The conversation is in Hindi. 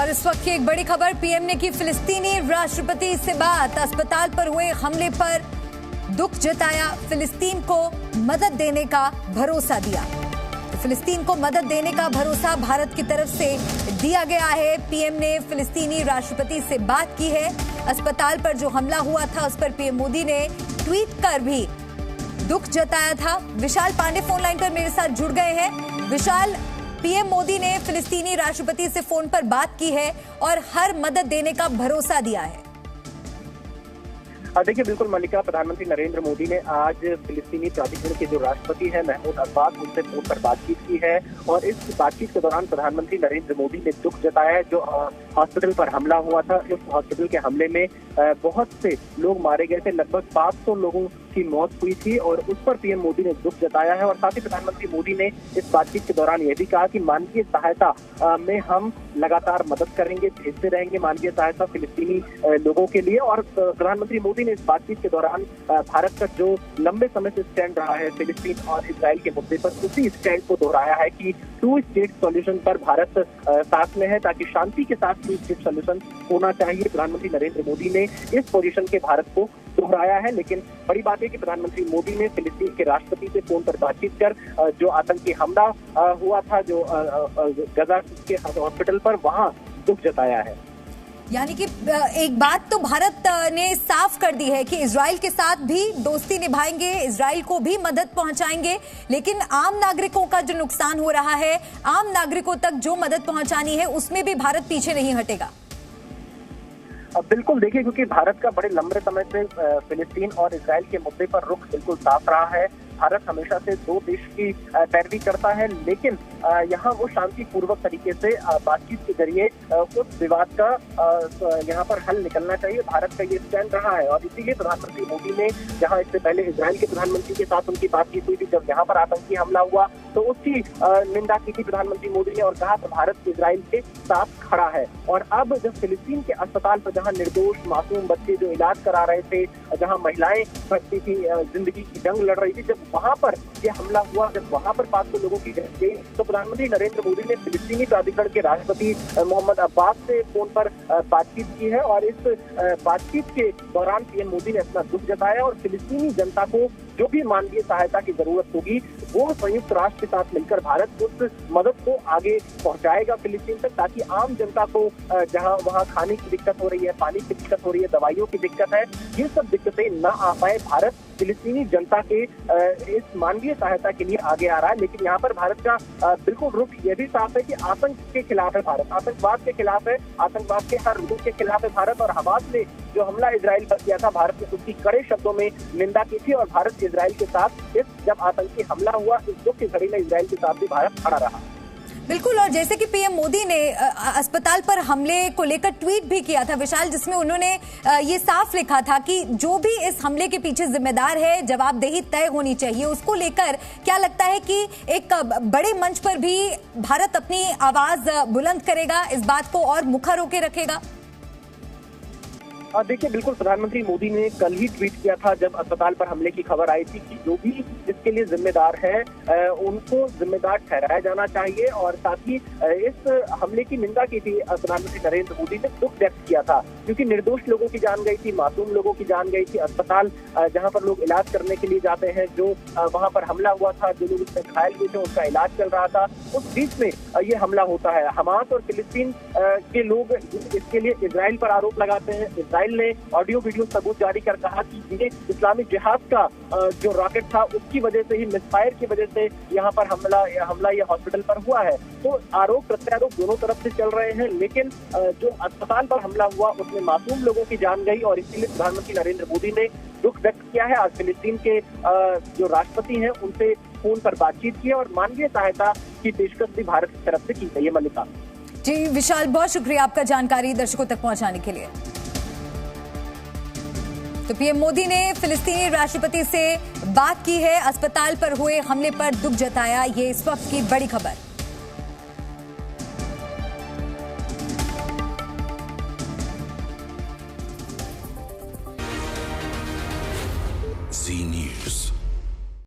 और इस वक्त की एक बड़ी खबर, पीएम ने की फिलिस्तीनी राष्ट्रपति से बात। अस्पताल पर हुए हमले पर दुख जताया, फिलिस्तीन को मदद देने का भरोसा दिया। तो फिलिस्तीन को मदद देने का भरोसा भारत की तरफ से दिया गया है। पीएम ने फिलिस्तीनी राष्ट्रपति से बात की है। अस्पताल पर जो हमला हुआ था उस पर पीएम मोदी ने ट्वीट कर भी दुख जताया था। विशाल पांडे फोन लाइन पर मेरे साथ जुड़ गए हैं। विशाल, पीएम मोदी ने फिलिस्तीनी राष्ट्रपति से फोन पर बात की है और हर मदद देने का भरोसा दिया है। देखिए, बिल्कुल मल्लिका, प्रधानमंत्री नरेंद्र मोदी ने आज फिलिस्तीनी प्राधिकरण के जो राष्ट्रपति हैं महमूद अब्बास, उनसे फोन पर बातचीत की है और इस बातचीत के दौरान प्रधानमंत्री नरेंद्र मोदी ने दुख जताया है जो हॉस्पिटल पर हमला हुआ था। इस हॉस्पिटल के हमले में बहुत से लोग मारे गए थे, लगभग 500 लोगों की मौत हुई थी और उस पर पीएम मोदी ने दुख जताया है। और साथ ही प्रधानमंत्री मोदी ने इस बातचीत के दौरान यह भी कहा कि मानवीय सहायता में हम लगातार मदद करेंगे, भेजते रहेंगे मानवीय सहायता फिलिस्तीनी लोगों के लिए। और प्रधानमंत्री मोदी ने इस बातचीत के दौरान भारत का जो लंबे समय से स्टैंड रहा है फिलिस्तीन और इजराइल के मुद्दे पर, उसी स्टैंड को दोहराया है कि 2 स्टेट सॉल्यूशन पर भारत साथ में है, ताकि शांति के साथ 2 स्टेट सॉल्यूशन होना चाहिए। प्रधानमंत्री नरेंद्र मोदी ने इस पोजीशन के भारत को दोहराया है। लेकिन बड़ी बात है कि प्रधानमंत्री मोदी ने फिलिस्तीन के राष्ट्रपति से फोन पर बातचीत कर जो आतंकी हमला हुआ था जो गजा के हॉस्पिटल पर, वहां दुख जताया है। यानी कि एक बात तो भारत ने साफ कर दी है कि इजराइल के साथ भी दोस्ती निभाएंगे, इजराइल को भी मदद पहुंचाएंगे, लेकिन आम नागरिकों का जो नुकसान हो रहा है, आम नागरिकों तक जो मदद पहुंचानी है, उसमें भी भारत पीछे नहीं हटेगा। बिल्कुल, देखिए, क्योंकि भारत का बड़े लंबे समय से फिलिस्तीन और इजराइल के मुद्दे पर रुख बिल्कुल साफ रहा है। भारत हमेशा से 2 देश की पैरवी करता है, लेकिन यहाँ वो शांतिपूर्वक तरीके से बातचीत के जरिए उस विवाद का यहाँ पर हल निकलना चाहिए। भारत का ये स्टैंड रहा है और इसीलिए प्रधानमंत्री मोदी ने, जहाँ इससे पहले इजराइल के प्रधानमंत्री के साथ उनकी बातचीत हुई थी, जब यहाँ पर आतंकी हमला हुआ तो उसकी निंदा की थी प्रधानमंत्री मोदी ने और कहा कि भारत इजराइल के साथ खड़ा है। और अब जब फिलिस्तीन के अस्पताल पर जहाँ निर्दोष मासूम बच्चे जो इलाज करा रहे थे, जहाँ महिलाएं भटकी थी, जिंदगी की जंग लड़ रही थी, जब वहां पर यह हमला हुआ, जब वहां पर 500 लोगों की डेथ गई, तो प्रधानमंत्री नरेंद्र मोदी ने फिलिस्तीनी प्राधिकरण के राष्ट्रपति मोहम्मद अब्बास से फोन पर बातचीत की है। और इस बातचीत के दौरान पीएम मोदी ने अपना दुख जताया और फिलिस्तीनी जनता को जो भी मानवीय सहायता की जरूरत होगी वो संयुक्त राष्ट्र के साथ मिलकर भारत उस मदद को आगे पहुंचाएगा फिलिस्तीन तक, ताकि आम जनता को जहां वहां खाने की दिक्कत हो रही है, पानी की दिक्कत हो रही है, दवाइयों की दिक्कत है, ये सब दिक्कतें न आ पाए। भारत फिलिस्तीनी जनता के इस मानवीय सहायता के लिए आगे आ रहा है। लेकिन यहाँ पर भारत का बिल्कुल रुख यह भी साफ है कि आतंक के खिलाफ है भारत, आतंकवाद के खिलाफ है, आतंकवाद के हर रूप के खिलाफ है भारत। और हमास ने जो हमला इजराइल पर किया था, भारत ने उसकी कड़े शब्दों में निंदा की थी और भारत इजराइल के साथ जब आतंकी हमला हुआ, इस दुख की घड़ी में इजराइल के साथ भी भारत खड़ा रहा। बिल्कुल, और जैसे कि पीएम मोदी ने अस्पताल पर हमले को लेकर ट्वीट भी किया था विशाल, जिसमें उन्होंने ये साफ लिखा था कि जो भी इस हमले के पीछे जिम्मेदार है, जवाबदेही तय होनी चाहिए। उसको लेकर क्या लगता है कि एक बड़े मंच पर भी भारत अपनी आवाज बुलंद करेगा, इस बात को और मुखर होकर रखेगा? देखिए, बिल्कुल, प्रधानमंत्री मोदी ने कल ही ट्वीट किया था जब अस्पताल पर हमले की खबर आई थी कि जो भी इसके लिए जिम्मेदार है उनको जिम्मेदार ठहराया जाना चाहिए। और साथ ही इस हमले की निंदा की थी प्रधानमंत्री नरेंद्र मोदी ने, दुख व्यक्त किया था, क्योंकि निर्दोष लोगों की जान गई थी, मासूम लोगों की जान गई थी। अस्पताल जहां पर लोग इलाज करने के लिए जाते हैं, जो वहां पर हमला हुआ था, जो लोग इसमें घायल हुए थे, उनका इलाज चल रहा था, उस बीच में ये हमला होता है। हमास और फिलिस्तीन के लोग इसके लिए इजराइल पर आरोप लगाते हैं। इजराइल ने ऑडियो वीडियो सबूत जारी कर कहा कि ये इस्लामिक जिहाद का जो रॉकेट था उसकी वजह से ही, मिसफायर की वजह से यहाँ पर हमला ये हॉस्पिटल पर हुआ है। तो आरोप प्रत्यारोप दोनों तरफ से चल रहे हैं, लेकिन जो अस्पताल पर हमला हुआ उसमें मासूम लोगों की जान गई और इसीलिए प्रधानमंत्री नरेंद्र मोदी ने दुख व्यक्त किया है। आज फिलिस्तीन के जो राष्ट्रपति हैं उनसे फोन पर बातचीत की और मानवीय सहायता की पेशकश भी भारत की तरफ से की गई है। मल्लिका जी, विशाल, बहुत शुक्रिया आपका जानकारी दर्शकों तक पहुंचाने के लिए। तो पीएम मोदी ने फिलिस्तीनी राष्ट्रपति से बात की है, अस्पताल पर हुए हमले पर दुख जताया। ये इस वक्त की बड़ी खबर।